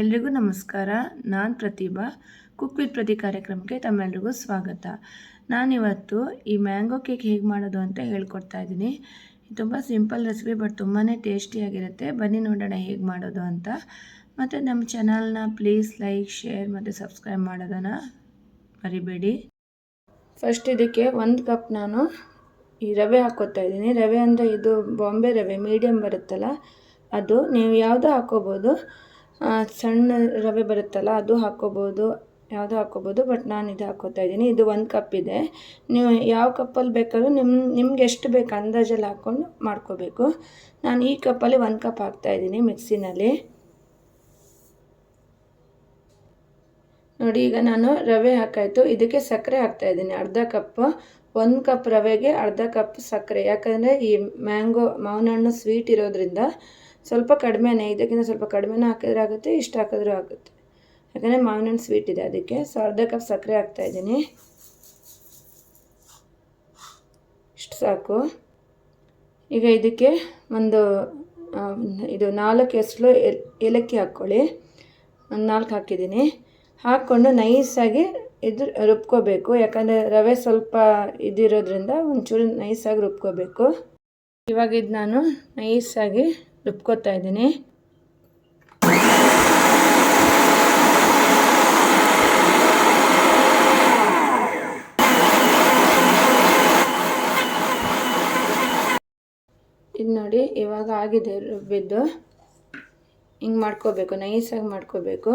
ಎಲ್ರಿಗೂ ನಮಸ್ಕಾರ. ನಾನು ಪ್ರತಿಭಾ. ಕುಕ್ ವಿತ್ ಪ್ರತಿ ಕಾರ್ಯಕ್ರಮಕ್ಕೆ ತಮ್ಮೆಲ್ರಿಗೂ ಸ್ವಾಗತ. ನಾನಿವತ್ತು ಈ ಮ್ಯಾಂಗೋ ಕೇಕ್ ಹೇಗೆ ಮಾಡೋದು ಅಂತ ಹೇಳ್ಕೊಡ್ತಾ ಇದ್ದೀನಿ. ತುಂಬ ಸಿಂಪಲ್ ರೆಸಿಪಿ ಬಟ್ ತುಂಬಾ ಟೇಸ್ಟಿಯಾಗಿರುತ್ತೆ. ಬನ್ನಿ ನೋಡೋಣ ಹೇಗೆ ಮಾಡೋದು ಅಂತ. ಮತ್ತು ನಮ್ಮ ಚಾನಲ್ನ ಪ್ಲೀಸ್ ಲೈಕ್, ಶೇರ್ ಮತ್ತು ಸಬ್ಸ್ಕ್ರೈಬ್ ಮಾಡೋದನ್ನು ಮರಿಬೇಡಿ. ಫಸ್ಟ್ ಇದಕ್ಕೆ 1 ಕಪ್ ನಾನು ಈ ರವೆ ಹಾಕ್ಕೋತಾ ಇದ್ದೀನಿ. ರವೆ ಅಂದರೆ ಇದು ಬಾಂಬೆ ರವೆ ಮೀಡಿಯಮ್ ಬರುತ್ತಲ್ಲ ಅದು. ನೀವು ಯಾವುದೋ ಹಾಕ್ಕೋಬೋದು. ಸಣ್ಣ ರವೆ ಬರುತ್ತಲ್ಲ ಅದು ಹಾಕ್ಕೋಬೋದು, ಯಾವುದೋ ಹಾಕ್ಕೋಬೋದು. ಬಟ್ ನಾನು ಇದು ಹಾಕ್ಕೋತಾ ಇದ್ದೀನಿ. ಇದು 1 ಕಪ್ ಇದೆ. ನೀವು ಯಾವ ಕಪ್ಪಲ್ಲಿ ಬೇಕಾದ್ರೂ ನಿಮ್ಗೆ ಎಷ್ಟು ಬೇಕು ಅಂದಾಜಲ್ಲಿ ಹಾಕ್ಕೊಂಡು ಮಾಡ್ಕೋಬೇಕು. ನಾನು ಈ ಕಪ್ಪಲ್ಲಿ 1 ಕಪ್ ಹಾಕ್ತಾಯಿದ್ದೀನಿ ಮಿಕ್ಸಿನಲ್ಲಿ. ನೋಡಿ, ಈಗ ನಾನು ರವೆ ಹಾಕಾಯಿತು. ಇದಕ್ಕೆ ಸಕ್ಕರೆ ಹಾಕ್ತಾಯಿದ್ದೀನಿ ಅರ್ಧ ಕಪ್ಪು. 1 ಕಪ್ ರವೆಗೆ ಅರ್ಧ ಕಪ್ ಸಕ್ಕರೆ. ಯಾಕಂದರೆ ಈ ಮಾವಿನ ಹಣ್ಣು ಸ್ವೀಟ್ ಇರೋದ್ರಿಂದ ಸ್ವಲ್ಪ ಕಡಿಮೆನೇ, ಇದಕ್ಕಿಂತ ಸ್ವಲ್ಪ ಕಡಿಮೆನೇ ಹಾಕಿದ್ರೆ ಆಗುತ್ತೆ, ಇಷ್ಟು ಹಾಕಿದ್ರೂ ಆಗುತ್ತೆ. ಯಾಕಂದರೆ ಮಾವಿನ ಹಣ್ಣು ಸ್ವೀಟ್ ಇದೆ ಅದಕ್ಕೆ. ಸೊ ಅರ್ಧ ಕಪ್ ಸಕ್ಕರೆ ಹಾಕ್ತಾಯಿದ್ದೀನಿ. ಇಷ್ಟು ಸಾಕು. ಈಗ ಇದಕ್ಕೆ ಇದು 4 ಎಸಳು ಏಲಕ್ಕಿ ಹಾಕ್ಕೊಳ್ಳಿ. 4 ಹಾಕಿದ್ದೀನಿ. ಹಾಕ್ಕೊಂಡು ನೈಸಾಗಿ ಇದು ರುಬ್ಕೋಬೇಕು. ಯಾಕಂದರೆ ರವೆ ಸ್ವಲ್ಪ ಇದಿರೋದ್ರಿಂದ ಒಂಚೂರು ನೈಸಾಗಿ ರುಬ್ಕೋಬೇಕು. ಇವಾಗ ಇದು ನಾನು ನೈಸಾಗಿ ರುಬ್ಕೋತಾ ಇದ್ದೀನಿ. ಇದು ನೋಡಿ, ಇವಾಗ ಆಗಿದೆ ರುಬ್ಬಿದ್ದು. ಹಿಂಗೆ ಮಾಡ್ಕೋಬೇಕು, ನೈಸಾಗಿ ಮಾಡ್ಕೋಬೇಕು.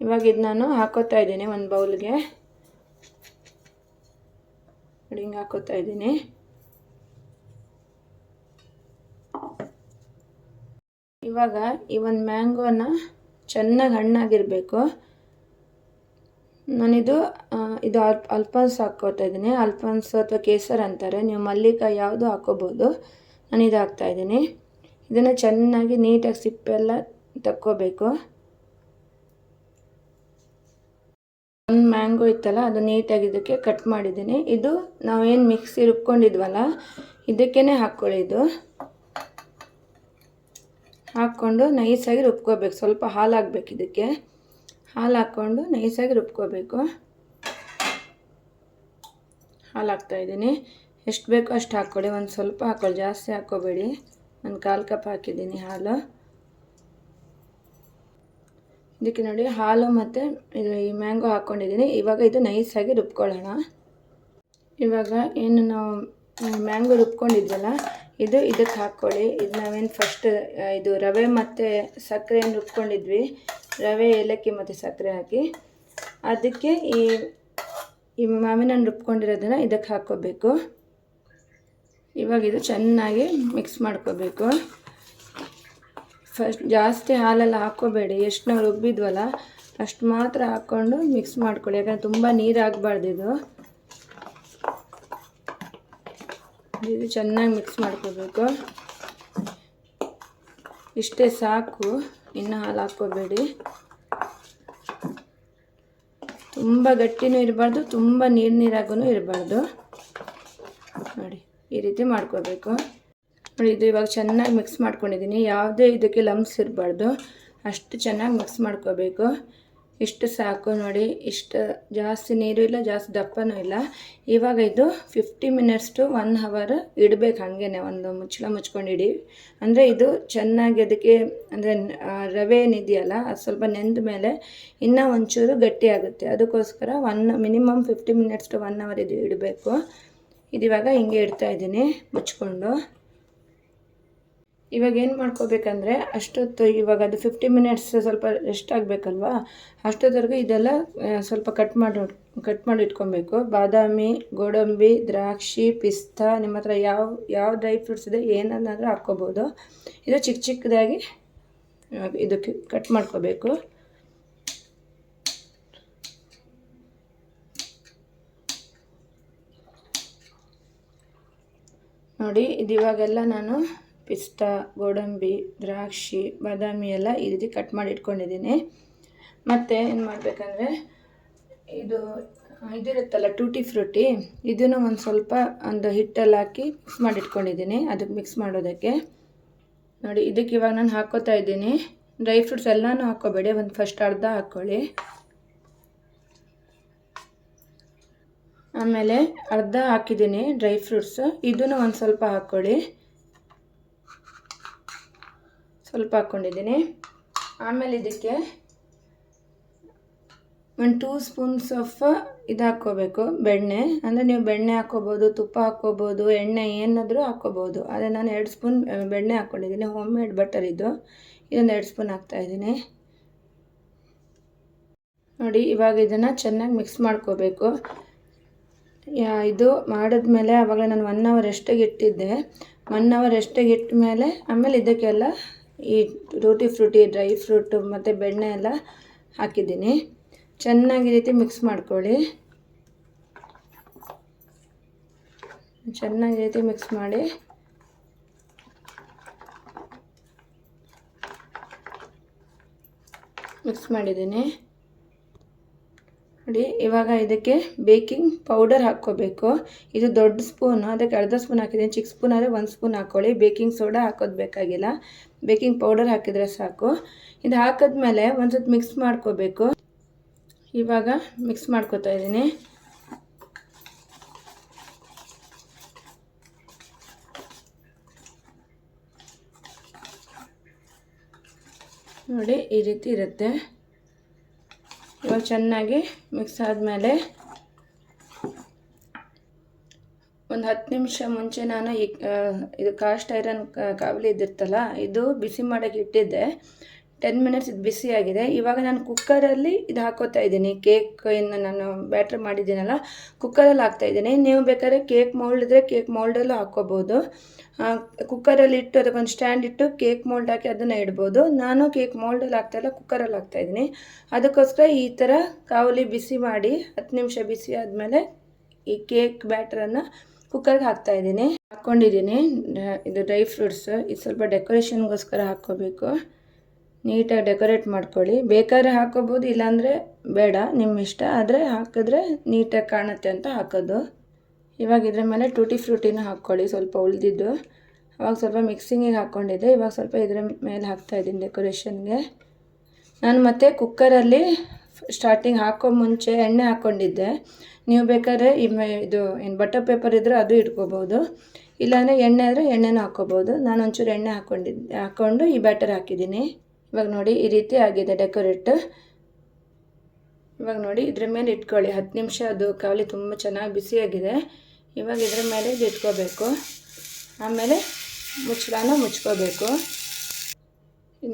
ಇವಾಗ ಇದು ನಾನು ಹಾಕೋತಾ ಇದ್ದೀನಿ ಒಂದು ಬೌಲ್ಗೆ. ನೋಡಿ, ಹಿಂಗೆ ಹಾಕೋತಾ ಇದ್ದೀನಿ. ಇವಾಗ ಈ ಒಂದು ಮ್ಯಾಂಗೋನ ಚೆನ್ನಾಗಿ ಹಣ್ಣಾಗಿರಬೇಕು. ನಾನಿದು ಅಲ್ಫಾನ್ಸ್ ಹಾಕ್ಕೋತಾ ಇದ್ದೀನಿ. ಅಲ್ಫಾನ್ಸ್ ಅಥವಾ ಕೇಸರ್ ಅಂತಾರೆ, ನೀವು ಮಲ್ಲಿಕಾಯಿ ಯಾವುದು ಹಾಕ್ಕೋಬೋದು. ನಾನಿದು ಹಾಕ್ತಾಯಿದ್ದೀನಿ. ಇದನ್ನು ಚೆನ್ನಾಗಿ ನೀಟಾಗಿ ಸಿಪ್ಪೆಲ್ಲ ತಕ್ಕೋಬೇಕು. ಒಂದು ಮ್ಯಾಂಗೋ ಇತ್ತಲ್ಲ ಅದು ನೀಟಾಗಿ ಇದಕ್ಕೆ ಕಟ್ ಮಾಡಿದ್ದೀನಿ. ಇದು ನಾವೇನು ಮಿಕ್ಸಿ ರುಬ್ಕೊಂಡಿದ್ವಲ್ಲ ಇದಕ್ಕೇ ಹಾಕ್ಕೊಳ್ಳಿ. ಇದು ಹಾಕ್ಕೊಂಡು ನೈಸಾಗಿ ರುಬ್ಕೋಬೇಕು. ಸ್ವಲ್ಪ ಹಾಲು ಹಾಕ್ಬೇಕು ಇದಕ್ಕೆ. ಹಾಲು ಹಾಕ್ಕೊಂಡು ನೈಸಾಗಿ ರುಬ್ಕೋಬೇಕು. ಹಾಲು ಹಾಕ್ತಾಯಿದ್ದೀನಿ. ಎಷ್ಟು ಬೇಕೋ ಅಷ್ಟು ಹಾಕ್ಕೊಳ್ಳಿ. ಒಂದು ಸ್ವಲ್ಪ ಹಾಕ್ಕೊಳ್ಳಿ, ಜಾಸ್ತಿ ಹಾಕ್ಕೋಬೇಡಿ. ಒಂದು 1/4 ಕಪ್ ಹಾಕಿದ್ದೀನಿ ಹಾಲು. ಇದಕ್ಕೆ ನೋಡಿ, ಹಾಲು ಮತ್ತು ಈ ಮ್ಯಾಂಗೋ ಹಾಕ್ಕೊಂಡಿದ್ದೀನಿ. ಇವಾಗ ಇದು ನೈಸಾಗಿ ರುಬ್ಕೊಳ್ಳೋಣ. ಇವಾಗ ಏನು ನಾವು ಮ್ಯಾಂಗೋ ರುಬ್ಕೊಂಡಿದ್ವಲ್ಲ ಇದಕ್ಕೆ ಹಾಕ್ಕೊಳ್ಳಿ. ಇದು ನಾವೇನು ಫಸ್ಟ್ ಇದು ರವೆ ಮತ್ತು ಸಕ್ಕರೆ ಏನು ರುಬ್ಕೊಂಡಿದ್ವಿ, ರವೆ, ಏಲಕ್ಕಿ ಮತ್ತು ಸಕ್ಕರೆ ಹಾಕಿ ಅದಕ್ಕೆ ಈ ಮಾವಿನ ಹಣ್ಣು ರುಬ್ಕೊಂಡಿರೋದನ್ನು ಇದಕ್ಕೆ ಹಾಕ್ಕೋಬೇಕು. ಇವಾಗ ಇದು ಚೆನ್ನಾಗಿ ಮಿಕ್ಸ್ ಮಾಡ್ಕೋಬೇಕು. ಫಸ್ಟ್ ಜಾಸ್ತಿ ಹಾಲೆಲ್ಲ ಹಾಕ್ಕೋಬೇಡಿ. ಎಷ್ಟು ನಾವು ರುಬ್ಬಿದ್ವಲ್ಲ ಅಷ್ಟು ಮಾತ್ರ ಹಾಕ್ಕೊಂಡು ಮಿಕ್ಸ್ ಮಾಡ್ಕೊಳ್ಳಿ. ಯಾಕಂದರೆ ತುಂಬ ನೀರು ಆಗಬಾರ್ದು. ಇದು ಚೆನ್ನಾಗಿ ಮಿಕ್ಸ್ ಮಾಡ್ಕೋಬೇಕು. ಇಷ್ಟೇ ಸಾಕು, ಇನ್ನು ಹಾಲು ಹಾಕ್ಕೋಬೇಡಿ. ತುಂಬ ಗಟ್ಟಿನೂ ಇರಬಾರ್ದು, ತುಂಬ ನೀರಾಗೂ ಇರಬಾರ್ದು. ನೋಡಿ, ಈ ರೀತಿ ಮಾಡ್ಕೋಬೇಕು. ನೋಡಿ, ಇದು ಇವಾಗ ಚೆನ್ನಾಗಿ ಮಿಕ್ಸ್ ಮಾಡ್ಕೊಂಡಿದ್ದೀನಿ. ಯಾವುದೇ ಇದಕ್ಕೆ ಲಮ್ಸ್ ಇರಬಾರ್ದು, ಅಷ್ಟು ಚೆನ್ನಾಗಿ ಮಿಕ್ಸ್ ಮಾಡ್ಕೋಬೇಕು. ಇಷ್ಟು ಸಾಕು. ನೋಡಿ, ಇಷ್ಟು ಜಾಸ್ತಿ ನೀರು ಇಲ್ಲ, ಜಾಸ್ತಿ ದಪ್ಪನೂ ಇಲ್ಲ. ಇವಾಗ ಇದು 50 ಮಿನಿಟ್ಸ್ ಟು 1 ಅವರ್ ಇಡಬೇಕು. ಹಾಗೇ ಒಂದು ಮುಚ್ಚಳ ಮುಚ್ಕೊಂಡು ಇಡಿ. ಅಂದರೆ ಇದು ಚೆನ್ನಾಗಿ ಅದಕ್ಕೆ ಅಂದರೆ ರವೆ ಏನಿದೆಯಲ್ಲ ಅದು ಸ್ವಲ್ಪ ನೆಂದ ಮೇಲೆ ಇನ್ನೂ ಒಂಚೂರು ಗಟ್ಟಿ ಆಗುತ್ತೆ. ಅದಕ್ಕೋಸ್ಕರ ಮಿನಿಮಮ್ 50 ಮಿನಿಟ್ಸ್ ಟು 1 ಅವರ್ ಇದು ಇಡಬೇಕು. ಇದಿವಾಗ ಹಿಂಗೆ ಇಡ್ತಾಯಿದ್ದೀನಿ ಮುಚ್ಕೊಂಡು. ಇವಾಗ ಏನು ಮಾಡ್ಕೋಬೇಕಂದ್ರೆ ಅಷ್ಟೊತ್ತು, ಇವಾಗ ಅದು 50 ಮಿನಿಟ್ಸ್ ಸ್ವಲ್ಪ ರೆಸ್ಟ್ ಆಗಬೇಕಲ್ವಾ, ಅಷ್ಟೊತ್ತವರೆಗೂ ಇದೆಲ್ಲ ಸ್ವಲ್ಪ ಕಟ್ ಮಾಡಿ ಇಟ್ಕೊಬೇಕು. ಬಾದಾಮಿ, ಗೋಡಂಬಿ, ದ್ರಾಕ್ಷಿ, ಪಿಸ್ತಾ, ನಿಮ್ಮ ಹತ್ರ ಯಾವ ಡ್ರೈ ಫ್ರೂಟ್ಸ್ ಇದೆ ಏನನ್ನಾದರೂ ಹಾಕ್ಕೋಬೋದು. ಇದು ಚಿಕ್ಕದಾಗಿ ಇದಕ್ಕೆ ಕಟ್ ಮಾಡ್ಕೋಬೇಕು. ನೋಡಿ, ಇದು ಇವಾಗೆಲ್ಲ ನಾನು ಪಿಸ್ತಾ, ಗೋಡಂಬಿ, ದ್ರಾಕ್ಷಿ, ಬಾದಾಮಿ ಎಲ್ಲ ಈ ರೀತಿ ಕಟ್ ಮಾಡಿ ಇಟ್ಕೊಂಡಿದ್ದೀನಿ. ಮತ್ತು ಏನು ಮಾಡಬೇಕಂದ್ರೆ ಇದಿರುತ್ತಲ್ಲ ಟೂಟಿ ಫ್ರೂಟಿ, ಇದನ್ನು ಒಂದು ಸ್ವಲ್ಪ ಹಿಟ್ಟಲ್ಲಿ ಹಾಕಿ ಮಿಕ್ಸ್ ಮಾಡಿ ಇಟ್ಕೊಂಡಿದ್ದೀನಿ ಅದಕ್ಕೆ ಮಿಕ್ಸ್ ಮಾಡೋದಕ್ಕೆ. ನೋಡಿ ಇದಕ್ಕೆ ಇವಾಗ ನಾನು ಹಾಕ್ಕೋತಾ ಇದ್ದೀನಿ. ಡ್ರೈ ಫ್ರೂಟ್ಸ್ ಎಲ್ಲನೂ ಹಾಕ್ಕೋಬೇಡಿ, ಒಂದು ಫಸ್ಟ್ ಅರ್ಧ ಹಾಕ್ಕೊಳ್ಳಿ. ಆಮೇಲೆ ಅರ್ಧ ಹಾಕಿದ್ದೀನಿ ಡ್ರೈ ಫ್ರೂಟ್ಸ್, ಇದನ್ನು ಒಂದು ಸ್ವಲ್ಪ ಹಾಕ್ಕೊಳ್ಳಿ. ಸ್ವಲ್ಪ ಹಾಕ್ಕೊಂಡಿದ್ದೀನಿ. ಆಮೇಲೆ ಇದಕ್ಕೆ ಒಂದು 2 ಸ್ಪೂನ್ಸ್ ಆಫ್ ಇದು ಹಾಕ್ಕೋಬೇಕು, ಬೆಣ್ಣೆ. ಅಂದರೆ ನೀವು ಬೆಣ್ಣೆ ಹಾಕ್ಕೋಬೋದು, ತುಪ್ಪ ಹಾಕ್ಕೋಬೋದು, ಎಣ್ಣೆ ಏನಾದರೂ ಹಾಕ್ಕೋಬೋದು. ಆದರೆ ನಾನು 2 ಸ್ಪೂನ್ ಬೆಣ್ಣೆ ಹಾಕ್ಕೊಂಡಿದ್ದೀನಿ, ಹೋಮ್ ಮೇಡ್ ಬಟರ್ ಇದು. ಇದೊಂದು 2 ಸ್ಪೂನ್ ಹಾಕ್ತಾಯಿದ್ದೀನಿ. ನೋಡಿ ಇವಾಗ ಇದನ್ನು ಚೆನ್ನಾಗಿ ಮಿಕ್ಸ್ ಮಾಡ್ಕೋಬೇಕು. ಇದು ಮಾಡಿದ್ಮೇಲೆ ಆವಾಗಲೇ ನಾನು 1 ಅವರ್ ರೆಸ್ಟಿಗೆ ಇಟ್ಟಿದ್ದೆ. 1 ಅವರ್ ರೆಸ್ಟಿಗೆ ಇಟ್ಟ ಮೇಲೆ ಆಮೇಲೆ ಇದಕ್ಕೆಲ್ಲ ಈ ಟೂಟಿ ಫ್ರೂಟಿ, ಡ್ರೈ ಫ್ರೂಟು ಮತ್ತು ಬೆಣ್ಣೆ ಎಲ್ಲ ಹಾಕಿದ್ದೀನಿ. ಚೆನ್ನಾಗಿ ಈ ರೀತಿ ಮಿಕ್ಸ್ ಮಾಡ್ಕೊಳ್ಳಿ. ಚೆನ್ನಾಗಿ ಈ ರೀತಿ ಮಿಕ್ಸ್ ಮಾಡಿ ಮಿಕ್ಸ್ ಮಾಡಿದ್ದೀನಿ. ನೋಡಿ ಇವಾಗ ಇದಕ್ಕೆ ಬೇಕಿಂಗ್ ಪೌಡರ್ ಹಾಕ್ಕೋಬೇಕು. ಇದು ದೊಡ್ಡ ಸ್ಪೂನು, ಅದಕ್ಕೆ ಅರ್ಧ ಸ್ಪೂನ್ ಹಾಕಿದ್ದೀನಿ. ಚಿಕ್ಕ ಸ್ಪೂನ್ ಆದರೆ 1 ಸ್ಪೂನ್ ಹಾಕ್ಕೊಳ್ಳಿ. ಬೇಕಿಂಗ್ ಸೋಡಾ ಹಾಕೋದು ಬೇಕಾಗಿಲ್ಲ, ಬೇಕಿಂಗ್ ಪೌಡರ್ ಹಾಕಿದರೆ ಸಾಕು. ಇದು ಹಾಕಿದ್ಮೇಲೆ ಒಂದು ಸ್ವಲ್ಪ ಮಿಕ್ಸ್ ಮಾಡ್ಕೋಬೇಕು. ಇವಾಗ ಮಿಕ್ಸ್ ಮಾಡ್ಕೋತಾ ಇದ್ದೀನಿ. ನೋಡಿ ಈ ರೀತಿ ಇರುತ್ತೆ. ಇವಾಗ ಚೆನ್ನಾಗಿ ಮಿಕ್ಸ್ ಆದಮೇಲೆ ಒಂದು 10 ನಿಮಿಷ ಮುಂಚೆ ನಾನು ಇದು ಕಾಸ್ಟ್ ಐರನ್ ಕಾವಲಿ ಇದ್ದಿರ್ತಲ್ಲ, ಇದು ಬಿಸಿ ಮಾಡೋಕ್ಕೆ ಇಟ್ಟಿದ್ದೆ. 10 ಮಿನಿಟ್ಸ್ ಇದು ಬಿಸಿಯಾಗಿದೆ. ಇವಾಗ ನಾನು ಕುಕ್ಕರಲ್ಲಿ ಇದು ಹಾಕೋತಾ ಇದ್ದೀನಿ. ಕೇಕ್ ಇನ್ನು ನಾನು ಬ್ಯಾಟ್ರ್ ಮಾಡಿದ್ದೀನಲ್ಲ, ಕುಕ್ಕರಲ್ಲಿ ಹಾಕ್ತಾಯಿದ್ದೀನಿ. ನೀವು ಬೇಕಾದ್ರೆ ಕೇಕ್ ಮೌಲ್ಡ್ ಇದ್ದರೆ ಕೇಕ್ ಮೌಲ್ಡಲ್ಲೂ ಹಾಕ್ಕೋಬೋದು. ಕುಕ್ಕರಲ್ಲಿ ಇಟ್ಟು ಅದಕ್ಕೊಂದು ಸ್ಟ್ಯಾಂಡ್ ಇಟ್ಟು ಕೇಕ್ ಮೌಲ್ಡ್ ಹಾಕಿ ಅದನ್ನು ಇಡ್ಬೋದು. ನಾನು ಕೇಕ್ ಮೌಲ್ಡಲ್ಲಿ ಹಾಕ್ತಾಯಿಲ್ಲ, ಕುಕ್ಕರಲ್ಲಿ ಹಾಕ್ತಾಯಿದ್ದೀನಿ. ಅದಕ್ಕೋಸ್ಕರ ಈ ಥರ ಕಾವಲಿ ಬಿಸಿ ಮಾಡಿ 10 ನಿಮಿಷ ಬಿಸಿ ಆದಮೇಲೆ ಈ ಕೇಕ್ ಬ್ಯಾಟ್ರನ್ನು ಕುಕ್ಕರ್ಗೆ ಹಾಕ್ತಾಯಿದ್ದೀನಿ. ಹಾಕ್ಕೊಂಡಿದ್ದೀನಿ. ಇದು ಡ್ರೈ ಫ್ರೂಟ್ಸು, ಇದು ಸ್ವಲ್ಪ ಡೆಕೋರೇಷನ್ಗೋಸ್ಕರ ಹಾಕ್ಕೋಬೇಕು. ನೀಟಾಗಿ ಡೆಕೋರೇಟ್ ಮಾಡ್ಕೊಳ್ಳಿ. ಬೇಕಾದ್ರೆ ಹಾಕ್ಕೋಬೋದು, ಇಲ್ಲಾಂದರೆ ಬೇಡ, ನಿಮ್ಮ ಇಷ್ಟ. ಆದರೆ ಹಾಕಿದ್ರೆ ನೀಟಾಗಿ ಕಾಣುತ್ತೆ ಅಂತ ಹಾಕೋದು. ಇವಾಗ ಇದ್ರ ಮೇಲೆ ಟೂಟಿ ಫ್ರೂಟಿನ ಹಾಕ್ಕೊಳ್ಳಿ, ಸ್ವಲ್ಪ ಉಳಿದಿದ್ದು. ಅವಾಗ ಸ್ವಲ್ಪ ಮಿಕ್ಸಿಂಗಿಗೆ ಹಾಕ್ಕೊಂಡಿದ್ದೆ, ಇವಾಗ ಸ್ವಲ್ಪ ಇದರ ಮೇಲೆ ಹಾಕ್ತಾಯಿದ್ದೀನಿ ಡೆಕೋರೇಷನ್ಗೆ. ನಾನು ಮತ್ತು ಕುಕ್ಕರಲ್ಲಿ ಸ್ಟಾರ್ಟಿಂಗ್ ಹಾಕೋ ಮುಂಚೆ ಎಣ್ಣೆ ಹಾಕ್ಕೊಂಡಿದ್ದೆ. ನೀವು ಬೇಕಾದ್ರೆ ಇದು ಏನು ಬಟರ್ ಪೇಪರ್ ಇದ್ದರೆ ಅದು ಇಟ್ಕೋಬೋದು, ಇಲ್ಲಾಂದರೆ ಎಣ್ಣೆ ಆದರೆ ಎಣ್ಣೆನೂ ಹಾಕ್ಕೋಬೋದು. ನಾನು ಒಂಚೂರು ಎಣ್ಣೆ ಹಾಕ್ಕೊಂಡು ಈ ಬ್ಯಾಟರ್ ಹಾಕಿದ್ದೀನಿ. ಇವಾಗ ನೋಡಿ ಈ ರೀತಿ ಆಗಿದೆ ಡೆಕೋರೇಟ್. ಇವಾಗ ನೋಡಿ ಇದ್ರ ಮೇಲೆ ಇಟ್ಕೊಳ್ಳಿ 10 ನಿಮಿಷ. ಅದು ಕಾವಲಿ ತುಂಬ ಚೆನ್ನಾಗಿ ಬಿಸಿಯಾಗಿದೆ. ಇವಾಗ ಇದ್ರ ಮೇಲೆ ಇದು ಇಟ್ಕೋಬೇಕು. ಆಮೇಲೆ ಮುಚ್ಚಳನ ಮುಚ್ಕೋಬೇಕು.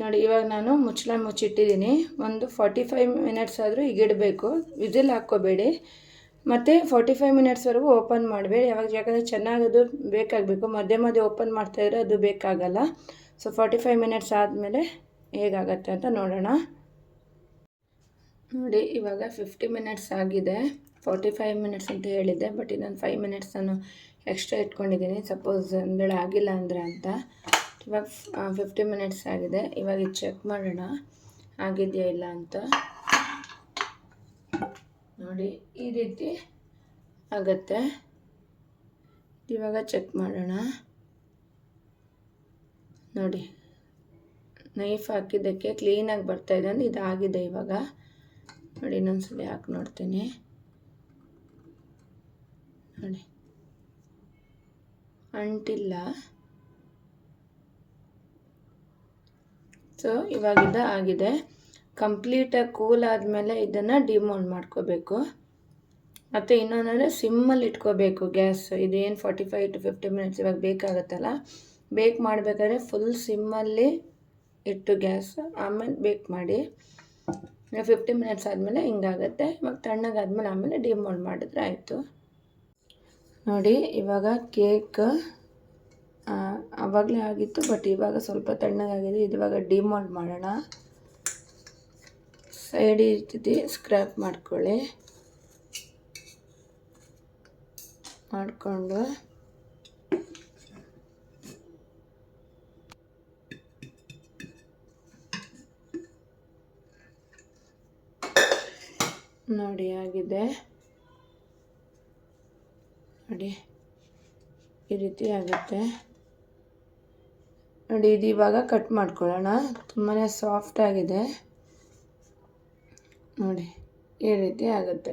ನೋಡಿ ಇವಾಗ ನಾನು ಮುಚ್ಚಳ ಮುಚ್ಚಿಟ್ಟಿದ್ದೀನಿ. ಒಂದು 45 ಮಿನಿಟ್ಸ್ ಆದರೂ ಇಡಬೇಕು. ವಿಸಿಲ್ ಹಾಕ್ಕೋಬೇಡಿ, ಮತ್ತು 45 ಮಿನಿಟ್ಸ್ವರೆಗೂ ಓಪನ್ ಮಾಡಬೇಡಿ. ಯಾಕಂದರೆ ಚೆನ್ನಾಗದು ಬೇಕಾಗಬೇಕು. ಮಧ್ಯೆ ಮಧ್ಯೆ ಓಪನ್ ಮಾಡ್ತಾಯಿದ್ರೆ ಅದು ಬೇಕಾಗಲ್ಲ. ಸೊ 45 ಮಿನಿಟ್ಸ್ ಆದಮೇಲೆ ಹೇಗಾಗತ್ತೆ ಅಂತ ನೋಡೋಣ. ನೋಡಿ ಇವಾಗ 50 ಮಿನಿಟ್ಸ್ ಆಗಿದೆ. 45 ಮಿನಿಟ್ಸ್ ಅಂತ ಹೇಳಿದ್ದೆ, ಬಟ್ ಇನ್ನೊಂದು 5 ಮಿನಿಟ್ಸ್ ನಾನು ಎಕ್ಸ್ಟ್ರಾ ಇಟ್ಕೊಂಡಿದ್ದೀನಿ, ಸಪೋಸ್ ಒಂದು ವೇಳೆ ಆಗಿಲ್ಲ ಅಂದರೆ ಅಂತ. ಇವಾಗ 50 ಮಿನಿಟ್ಸ್ ಆಗಿದೆ. ಇವಾಗ ಇದು ಚೆಕ್ ಮಾಡೋಣ ಆಗಿದೆಯಾ ಇಲ್ಲ ಅಂತ. ನೋಡಿ ಈ ರೀತಿ ಆಗುತ್ತೆ. ಇವಾಗ ಚೆಕ್ ಮಾಡೋಣ. ನೋಡಿ ನೈಫ್ ಹಾಕಿದ್ದಕ್ಕೆ ಕ್ಲೀನಾಗಿ ಬರ್ತಾಯಿದೆ ಅಂದರೆ ಇದಾಗಿದೆ. ಇವಾಗ ನೋಡಿ ಇನ್ನೊಂದ್ಸಲ ಹಾಕಿ ನೋಡ್ತೀನಿ. ನೋಡಿ ಅಂಟಿಲ್ಲ. ಸೊ ಇವಾಗಿದ್ದ ಆಗಿದೆ. ಕಂಪ್ಲೀಟಾಗಿ ಕೂಲ್ ಆದಮೇಲೆ ಇದನ್ನು ಡಿಮೋಲ್ಡ್ ಮಾಡ್ಕೋಬೇಕು. ಮತ್ತು ಇನ್ನೊಂದಂದರೆ ಸಿಮ್ಮಲ್ಲಿ ಇಟ್ಕೋಬೇಕು ಗ್ಯಾಸ್. ಇದೇನು 45 to 50 ಮಿನಿಟ್ಸ್ ಇವಾಗ ಬೇಕಾಗುತ್ತಲ್ಲ, ಬೇಕ್ ಮಾಡಬೇಕಾದ್ರೆ ಫುಲ್ ಸಿಮ್ಮಲ್ಲಿ ಇಟ್ಟು ಗ್ಯಾಸ್ ಆಮೇಲೆ ಬೇಕ್ ಮಾಡಿ. 50 ಮಿನಿಟ್ಸ್ ಆದಮೇಲೆ ಹಿಂಗಾಗತ್ತೆ. ಇವಾಗ ತಣ್ಣಗಾದ್ಮೇಲೆ ಆಮೇಲೆ ಡಿಮೋಲ್ಡ್ ಮಾಡಿದ್ರೆ ಆಯಿತು. ನೋಡಿ ಇವಾಗ ಕೇಕ್ ಆವಾಗಲೇ ಆಗಿತ್ತು, ಬಟ್ ಇವಾಗ ಸ್ವಲ್ಪ ತಣ್ಣಗಾಗಿದೆ. ಇವಾಗ ಡಿಮೋಲ್ಡ್ ಮಾಡೋಣ. ಸೈಡ್ ಈ ರೀತಿ ಸ್ಕ್ರ್ಯಾಪ್ ಮಾಡ್ಕೊಳ್ಳಿ. ಮಾಡಿಕೊಂಡು ನೋಡಿ ಆಗಿದೆ. ನೋಡಿ ಈ ರೀತಿ ಆಗುತ್ತೆ. ನೋಡಿ, ಇದು ಇವಾಗ ಕಟ್ ಮಾಡ್ಕೊಳ್ಳೋಣ. ತುಂಬಾ ಸಾಫ್ಟಾಗಿದೆ ನೋಡಿ, ಈ ರೀತಿ ಆಗುತ್ತೆ.